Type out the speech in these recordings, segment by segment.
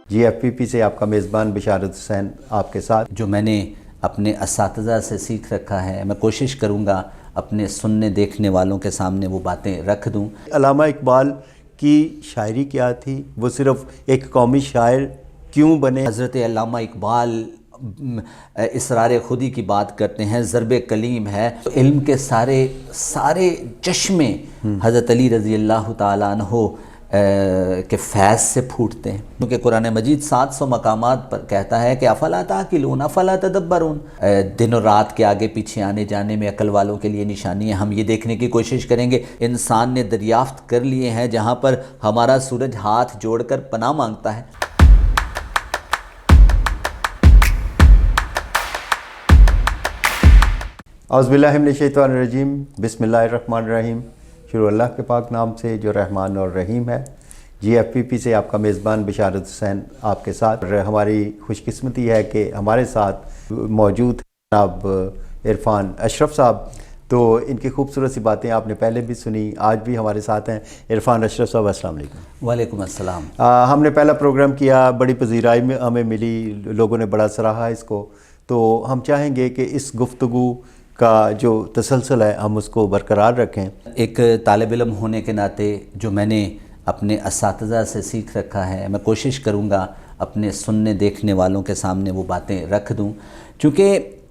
GFPP سے آپ کا میزبان بشارت حسین آپ کے ساتھ۔ جو میں نے اپنے اساتذہ سے سیکھ رکھا ہے میں کوشش کروں گا اپنے سننے دیکھنے والوں کے سامنے وہ باتیں رکھ دوں۔ علامہ اقبال کی شاعری کیا تھی؟ وہ صرف ایک قومی شاعر کیوں بنے؟ حضرت علامہ اقبال اسرار خودی کی بات کرتے ہیں، ضرب کلیم ہے، تو علم کے سارے چشمے حضرت علی رضی اللہ تعالیٰ عنہ کے فیض سے پھوٹتے ہیں، کیونکہ قرآن مجید 700 مقامات پر کہتا ہے کہ افلا تعقلون افلا تدبرون، دن اور رات کے آگے پیچھے آنے جانے میں عقل والوں کے لیے نشانی ہے۔ ہم یہ دیکھنے کی کوشش کریں گے انسان نے دریافت کر لیے ہیں جہاں پر ہمارا سورج ہاتھ جوڑ کر پناہ مانگتا ہے۔ اعوذ باللہ من الشیطان الرجیم، بسم اللہ الرحمن الرحیم۔ شروع اللہ کے پاک نام سے جو رحمان اور رحیم ہے۔ GFPP سے آپ کا میزبان بشارت حسین آپ کے ساتھ۔ ہماری خوش قسمتی ہے کہ ہمارے ساتھ موجود ہیں جناب عرفان اشرف صاحب، تو ان کی خوبصورت سی باتیں آپ نے پہلے بھی سنی، آج بھی ہمارے ساتھ ہیں عرفان اشرف صاحب۔ السلام علیکم۔ وعلیکم السلام۔ ہم نے پہلا پروگرام کیا، بڑی پذیرائی میں ہمیں ملی، لوگوں نے بڑا سراہا اس کو، تو ہم چاہیں گے کہ اس گفتگو کا جو تسلسل ہے ہم اس کو برقرار رکھیں۔ ایک طالب علم ہونے کے ناطے جو میں نے اپنے اساتذہ سے سیکھ رکھا ہے میں کوشش کروں گا اپنے سننے دیکھنے والوں کے سامنے وہ باتیں رکھ دوں، چونکہ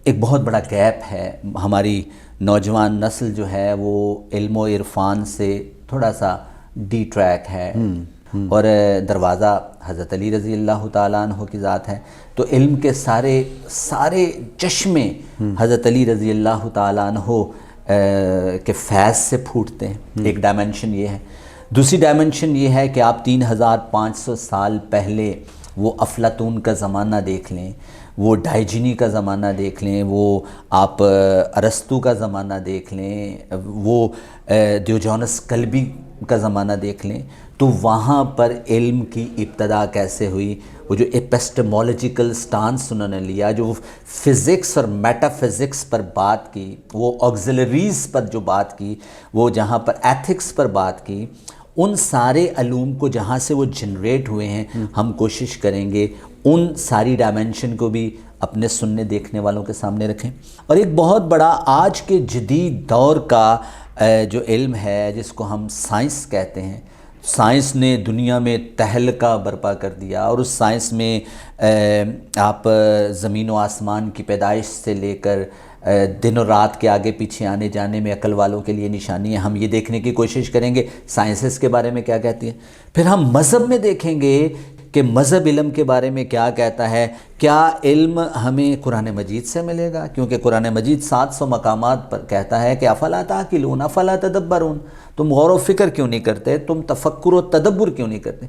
ایک بہت بڑا گیپ ہے، ہماری نوجوان نسل جو ہے وہ علم و عرفان سے تھوڑا سا ڈی ٹریک ہے، اور دروازہ حضرت علی رضی اللہ تعالیٰ عنہ کی ذات ہے، تو علم کے سارے چشمے حضرت علی رضی اللہ تعالیٰ عنہ کے فیض سے پھوٹتے ہیں۔ ایک ڈائمنشن یہ ہے۔ دوسری ڈائمنشن یہ ہے کہ آپ 3500 سال پہلے وہ افلاطون کا زمانہ دیکھ لیں، وہ ڈائجنی کا زمانہ دیکھ لیں، وہ آپ ارسطو کا زمانہ دیکھ لیں، وہ دیوجانس کلبی کا زمانہ دیکھ لیں، تو وہاں پر علم کی ابتدا کیسے ہوئی، وہ جو ایپسٹمولوجیکل سٹانس انہوں نے لیا، جو فزکس اور میٹا فزکس پر بات کی، وہ آگزلریز پر جو بات کی، وہ جہاں پر ایتھکس پر بات کی، ان سارے علوم کو جہاں سے وہ جنریٹ ہوئے ہیں ہم کوشش کریں گے ان ساری ڈائمنشن کو بھی اپنے سننے دیکھنے والوں کے سامنے رکھیں۔ اور ایک بہت بڑا آج کے جدید دور کا جو علم ہے جس کو ہم سائنس کہتے ہیں، سائنس نے دنیا میں تہلکہ برپا کر دیا، اور اس سائنس میں آپ زمین و آسمان کی پیدائش سے لے کر دن اور رات کے آگے پیچھے آنے جانے میں عقل والوں کے لیے نشانی ہے۔ ہم یہ دیکھنے کی کوشش کریں گے سائنسز کے بارے میں کیا کہتی ہے، پھر ہم مذہب میں دیکھیں گے کہ مذہب علم کے بارے میں کیا کہتا ہے، کیا علم ہمیں قرآن مجید سے ملے گا، کیونکہ قرآن مجید 700 مقامات پر کہتا ہے کہ افلا تعقلون افلا تدبرون، تم غور و فکر کیوں نہیں کرتے، تم تفکر و تدبر کیوں نہیں کرتے۔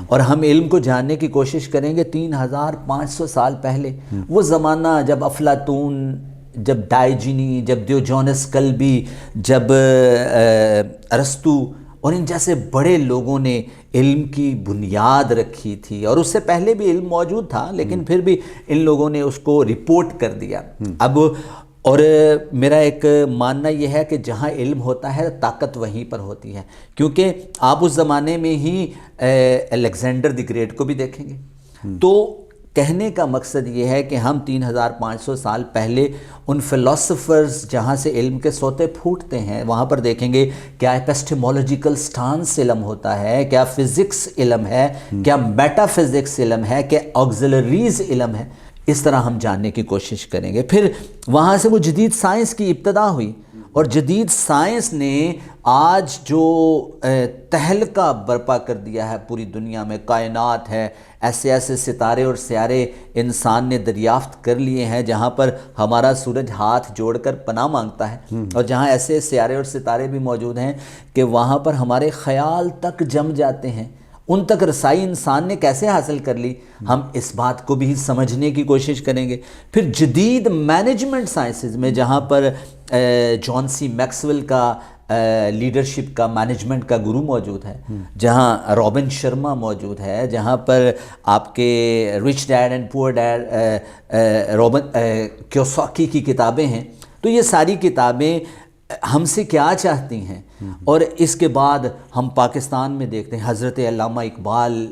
اور ہم علم کو جاننے کی کوشش کریں گے 3500 سال پہلے، وہ زمانہ جب افلاطون، جب ڈائجنی، جب دیوجانس کلبی، جب ارسطو اور ان جیسے بڑے لوگوں نے علم کی بنیاد رکھی تھی، اور اس سے پہلے بھی علم موجود تھا لیکن پھر بھی ان لوگوں نے اس کو رپورٹ کر دیا۔ اب اور میرا ایک ماننا یہ ہے کہ جہاں علم ہوتا ہے طاقت وہیں پر ہوتی ہے، کیونکہ آپ اس زمانے میں ہی الیگزینڈر دی گریٹ کو بھی دیکھیں گے۔ تو کہنے کا مقصد یہ ہے کہ ہم 3500 سال پہلے ان فلاسفرز جہاں سے علم کے سوتے پھوٹتے ہیں وہاں پر دیکھیں گے کیا ایپسٹمولوجیکل سٹانس علم ہوتا ہے، کیا فزکس علم ہے، کیا میٹا فزکس علم ہے، کیا آگزلریز علم ہے۔ اس طرح ہم جاننے کی کوشش کریں گے۔ پھر وہاں سے وہ جدید سائنس کی ابتدا ہوئی، اور جدید سائنس نے آج جو تہلکہ برپا کر دیا ہے پوری دنیا میں، کائنات ہے، ایسے ستارے اور سیارے انسان نے دریافت کر لیے ہیں جہاں پر ہمارا سورج ہاتھ جوڑ کر پناہ مانگتا ہے، اور جہاں ایسے سیارے اور ستارے بھی موجود ہیں کہ وہاں پر ہمارے خیال تک جم جاتے ہیں، ان تک رسائی انسان نے کیسے حاصل کر لی، ہم اس بات کو بھی سمجھنے کی کوشش کریں گے۔ پھر جدید مینجمنٹ سائنسز میں جہاں پر جان سی میکسویل کا لیڈرشپ کا، مینجمنٹ کا گرو موجود ہے، جہاں رابن شرما موجود ہے، جہاں پر آپ کے رچ ڈیڈ اینڈ پور ڈیڈ رابن کیوساکی کی کتابیں ہیں، تو یہ ساری کتابیں ہم سے کیا چاہتی ہیں اور اس کے بعد ہم پاکستان میں دیکھتے ہیں حضرت علامہ اقبال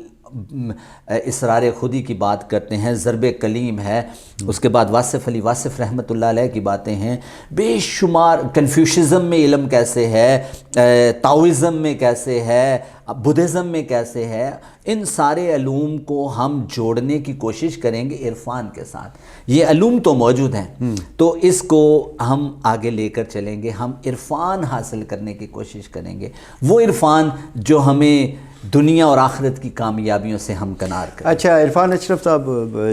اسرار خودی کی بات کرتے ہیں، ضرب کلیم ہے، اس کے بعد واصف علی واصف رحمۃ اللہ علیہ کی باتیں ہیں، بے شمار کنفیوشزم میں علم کیسے ہے، تاؤزم میں کیسے ہے، بدھزم میں کیسے ہے، ان سارے علوم کو ہم جوڑنے کی کوشش کریں گے عرفان کے ساتھ۔ یہ علوم تو موجود ہیں، تو اس کو ہم آگے لے کر چلیں گے، ہم عرفان حاصل کرنے کی کوشش کریں گے، وہ عرفان جو ہمیں دنیا اور آخرت کی کامیابیوں سے ہمکنار کرے۔ اچھا عرفان اشرف صاحب،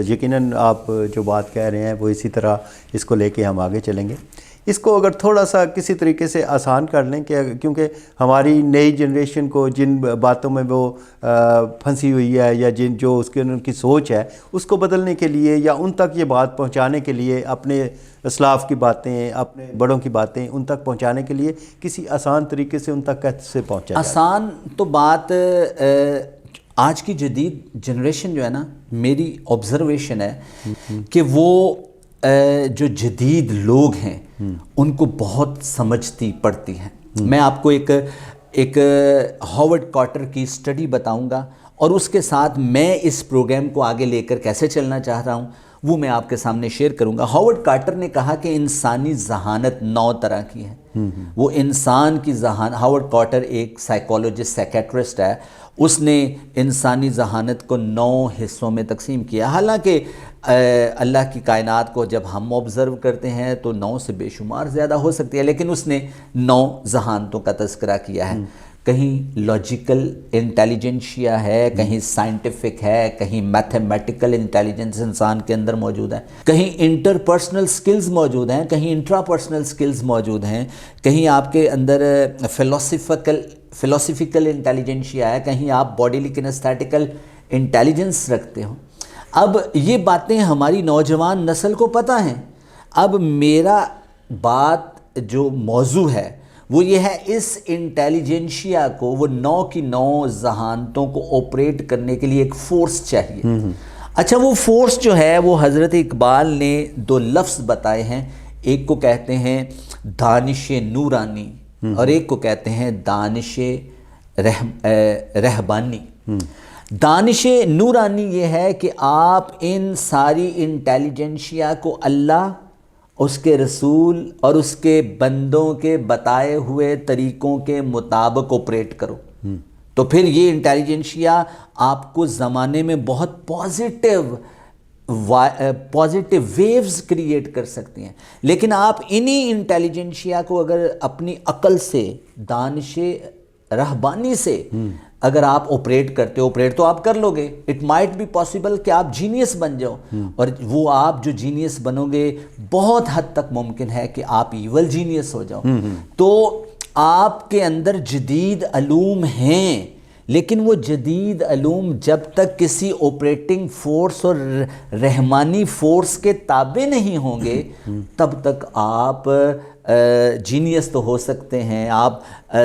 یقیناً آپ جو بات کہہ رہے ہیں وہ اسی طرح اس کو لے کے ہم آگے چلیں گے۔ اس کو اگر تھوڑا سا کسی طریقے سے آسان کر لیں کہ کیونکہ ہماری نئی جنریشن کو جن باتوں میں وہ پھنسی ہوئی ہے یا جو اس کے ان کی سوچ ہے اس کو بدلنے کے لیے یا ان تک یہ بات پہنچانے کے لیے، اپنے اسلاف کی باتیں، اپنے بڑوں کی باتیں ان تک پہنچانے کے لیے کسی آسان طریقے سے ان تک کیسے پہنچا جائے؟ آسان تو بات آج کی جدید جنریشن جو ہے نا، میری آبزرویشن ہے کہ وہ جو جدید لوگ ہیں ان کو بہت سمجھتی پڑتی ہیں۔ میں آپ کو ایک ہاورڈ کارٹر کی اسٹڈی بتاؤں گا، اور اس کے ساتھ میں اس پروگرام کو آگے لے کر کیسے چلنا چاہ رہا ہوں وہ میں آپ کے سامنے شیئر کروں گا۔ ہاورڈ کارٹر نے کہا کہ انسانی ذہانت 9 طرح کی ہے۔ وہ انسان کی ذہانت، ہاورڈ کارٹر ایک سائیکالوجسٹ سائیکیٹرسٹ ہے، اس نے انسانی ذہانت کو 9 حصوں میں تقسیم کیا۔ حالانکہ اللہ کی کائنات کو جب ہم آبزرو کرتے ہیں تو 9 سے بے شمار زیادہ ہو سکتی ہے، لیکن اس نے 9 ذہانتوں کا تذکرہ کیا ہے۔ کہیں لاجیکل انٹیلیجنشیا ہے، کہیں سائنٹیفک ہے، کہیں میتھمیٹیکل انٹیلیجنس انسان کے اندر موجود ہے، کہیں انٹر پرسنل سکلز موجود ہیں، کہیں انٹرا پرسنل سکلز موجود ہیں، کہیں آپ کے اندر فلسفیکل انٹیلیجنشیا ہے، کہیں آپ باڈیلی کنیستھیٹیکل انٹیلیجنس رکھتے ہو۔ اب یہ باتیں ہماری نوجوان نسل کو پتہ ہیں۔ اب میرا بات جو موضوع ہے وہ یہ ہے، اس انٹیلیجنشیا کو، وہ 9 کی 9 ذہانتوں کو آپریٹ کرنے کے لیے ایک فورس چاہیے۔ اچھا وہ فورس جو ہے وہ حضرت اقبال نے 2 لفظ بتائے ہیں، ایک کو کہتے ہیں دانش نورانی اور ایک کو کہتے ہیں دانش رہبانی۔ دانش نورانی یہ ہے کہ آپ ان ساری انٹیلیجنشیا کو اللہ، اس کے رسول اور اس کے بندوں کے بتائے ہوئے طریقوں کے مطابق آپریٹ کرو، تو پھر یہ انٹیلیجنشیا آپ کو زمانے میں بہت پازیٹیو ویوز کریٹ کر سکتی ہیں۔ لیکن آپ انہی انٹیلیجنشیا کو اگر اپنی عقل سے، دانش رہبانی سے اگر آپ آپریٹ کرتے ہو، آپریٹ تو آپ کر لو گے، اٹ مائٹ بی پاسبل کہ آپ جینیس بن جاؤ، اور وہ آپ جو جینیس بنو گے بہت حد تک ممکن ہے کہ آپ ایول جینیس ہو جاؤ۔ تو آپ کے اندر جدید علوم ہیں، لیکن وہ جدید علوم جب تک کسی آپریٹنگ فورس اور رحمانی فورس کے تابع نہیں ہوں گے تب تک آپ جینیس تو ہو سکتے ہیں، آپ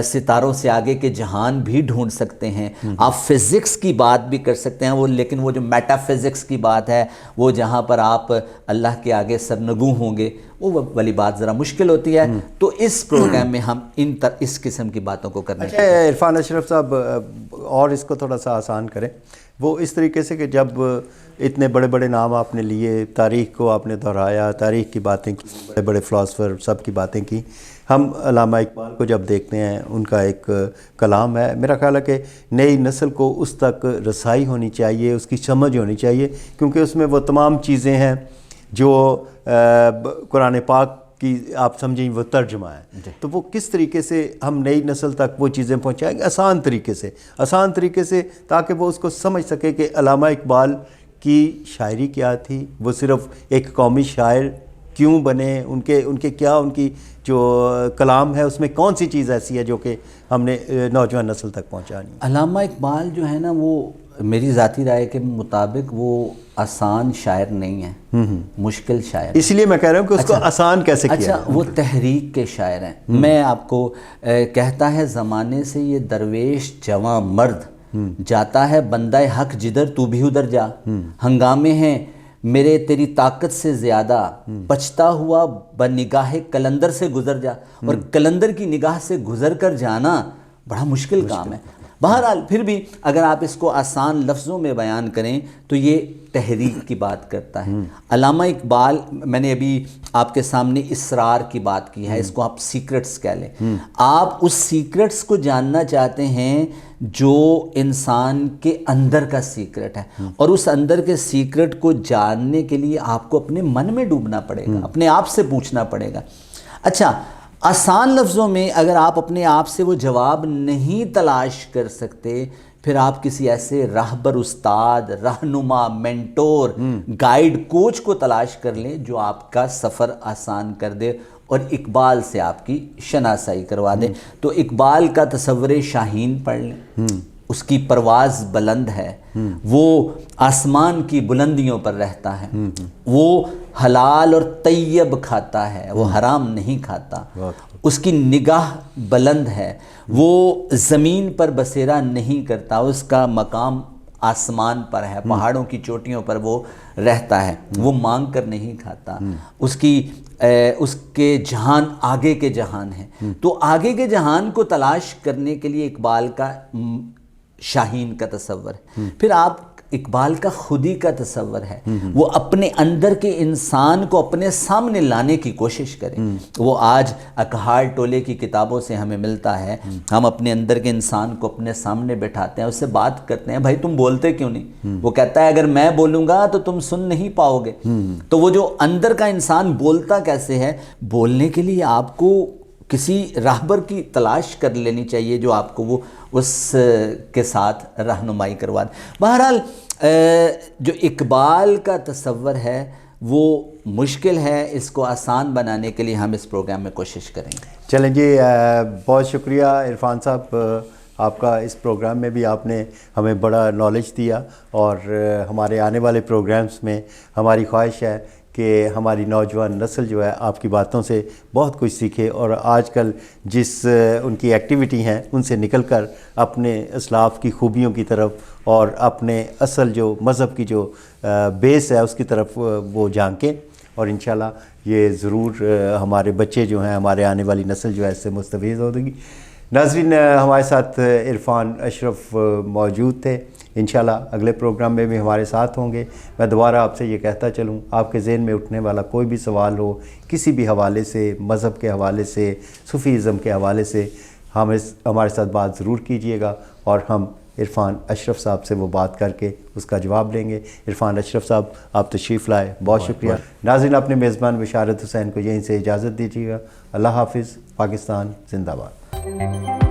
ستاروں سے آگے کے جہان بھی ڈھونڈ سکتے ہیں، آپ فزکس کی بات بھی کر سکتے ہیں، لیکن وہ جو میٹا فزکس کی بات ہے، وہ جہاں پر آپ اللہ کے آگے سرنگوں ہوں گے، وہ والی بات ذرا مشکل ہوتی ہے۔ تو اس پروگرام میں ہم اس قسم کی باتوں کو کرنے اچھا عرفان اشرف صاحب، اور اس کو تھوڑا سا آسان کریں، وہ اس طریقے سے کہ جب اتنے بڑے بڑے نام آپ نے لیے، تاریخ کو آپ نے دہرایا، تاریخ کی باتیں کی، بڑے بڑے فلاسفر سب کی باتیں کی، ہم علامہ اقبال کو جب دیکھتے ہیں ان کا ایک کلام ہے، میرا خیال ہے کہ نئی نسل کو اس تک رسائی ہونی چاہیے، اس کی سمجھ ہونی چاہیے، کیونکہ اس میں وہ تمام چیزیں ہیں جو قرآن پاک کی آپ سمجھیں وہ ترجمہ ہے۔ تو وہ کس طریقے سے ہم نئی نسل تک وہ چیزیں پہنچائیں گے؟ آسان طریقے سے تاکہ وہ اس کو سمجھ سکے کہ علامہ اقبال کی شاعری کیا تھی، وہ صرف ایک قومی شاعر کیوں بنے، ان کے کیا، ان کی جو کلام ہے اس میں کون سی چیز ایسی ہے جو کہ ہم نے نوجوان نسل تک پہنچانی ہے۔ علامہ اقبال جو ہے نا، وہ میری ذاتی رائے کے مطابق وہ آسان شاعر نہیں ہے، مشکل شاعر، اس لیے میں کہہ رہا ہوں کہ اس کو آسان کیسے کیا اچھا وہ تحریک کے شاعر ہیں۔ میں آپ کو کہتا ہے زمانے سے یہ درویش جواں مرد، جاتا ہے بندہ حق جدھر تو بھی ادھر جا، ہنگامے ہیں میرے تیری طاقت سے زیادہ بچتا ہوا بنگاہ کلندر سے گزر جا، اور کلندر کی نگاہ سے گزر کر جانا بڑا مشکل کام ہے۔ بہرحال پھر بھی اگر آپ اس کو آسان لفظوں میں بیان کریں تو یہ تحریک کی بات کرتا ہے۔ علامہ اقبال، میں نے ابھی آپ کے سامنے اسرار کی بات کی ہے، اس کو آپ سیکرٹس کہہ لیں۔ آپ اس سیکرٹس کو جاننا چاہتے ہیں جو انسان کے اندر کا سیکرٹ ہے، اور اس اندر کے سیکرٹ کو جاننے کے لیے آپ کو اپنے من میں ڈوبنا پڑے گا، اپنے آپ سے پوچھنا پڑے گا۔ اچھا، آسان لفظوں میں اگر آپ اپنے آپ سے وہ جواب نہیں تلاش کر سکتے، پھر آپ کسی ایسے راہبر، استاد، رہنما، مینٹور، گائیڈ، کوچ کو تلاش کر لیں جو آپ کا سفر آسان کر دے اور اقبال سے آپ کی شناسائی کروا دے۔ تو اقبال کا تصور شاہین پڑھ لیں، اس کی پرواز بلند ہے، وہ آسمان کی بلندیوں پر رہتا ہے، وہ حلال اور طیب کھاتا ہے، وہ حرام نہیں کھاتا، اس کی نگاہ بلند ہے، وہ زمین پر بسیرا نہیں کرتا، اس کا مقام آسمان پر ہے، پہاڑوں کی چوٹیوں پر وہ رہتا ہے، وہ مانگ کر نہیں کھاتا، اس کے جہان آگے کے جہان ہیں۔ تو آگے کے جہان کو تلاش کرنے کے لیے اقبال کا شاہین کا تصور ہے۔ پھر آپ اقبال کا خودی کا تصور ہے، وہ اپنے اندر کے انسان کو اپنے سامنے لانے کی کوشش کریں۔ وہ آج اکہار ٹولے کی کتابوں سے ہمیں ملتا ہے، ہم اپنے اندر کے انسان کو اپنے سامنے بٹھاتے ہیں، اس سے بات کرتے ہیں، بھائی تم بولتے کیوں نہیں؟ وہ کہتا ہے اگر میں بولوں گا تو تم سن نہیں پاؤ گے۔ تو وہ جو اندر کا انسان بولتا کیسے ہے، بولنے کے لیے آپ کو کسی راہبر کی تلاش کر لینی چاہیے جو آپ کو وہ اس کے ساتھ رہنمائی کروا دے۔ بہرحال جو اقبال کا تصور ہے وہ مشکل ہے، اس کو آسان بنانے کے لیے ہم اس پروگرام میں کوشش کریں گے۔ چلیں جی، بہت شکریہ عرفان صاحب، آپ کا اس پروگرام میں بھی آپ نے ہمیں بڑا نالج دیا، اور ہمارے آنے والے پروگرامز میں ہماری خواہش ہے کہ ہماری نوجوان نسل جو ہے آپ کی باتوں سے بہت کچھ سیکھے، اور آج کل جس ان کی ایکٹیویٹی ہیں ان سے نکل کر اپنے اسلاف کی خوبیوں کی طرف اور اپنے اصل جو مذہب کی جو بیس ہے اس کی طرف وہ جھانکیں، اور انشاءاللہ یہ ضرور ہمارے بچے جو ہیں، ہمارے آنے والی نسل جو ہے اس سے مستفید ہوگی۔ ناظرین، ہمارے ساتھ عرفان اشرف موجود تھے، انشاءاللہ اگلے پروگرام میں بھی ہمارے ساتھ ہوں گے۔ میں دوبارہ آپ سے یہ کہتا چلوں، آپ کے ذہن میں اٹھنے والا کوئی بھی سوال ہو، کسی بھی حوالے سے، مذہب کے حوالے سے، صوفیزم کے حوالے سے، ہمارے ساتھ بات ضرور کیجئے گا، اور ہم عرفان اشرف صاحب سے وہ بات کر کے اس کا جواب لیں گے۔ عرفان اشرف صاحب، آپ تشریف لائے، بہت شکریہ۔ ناظرین، اپنے میزبان بشارت حسین کو یہیں سے اجازت دیجیے گا۔ اللہ حافظ۔ پاکستان زندہ باد۔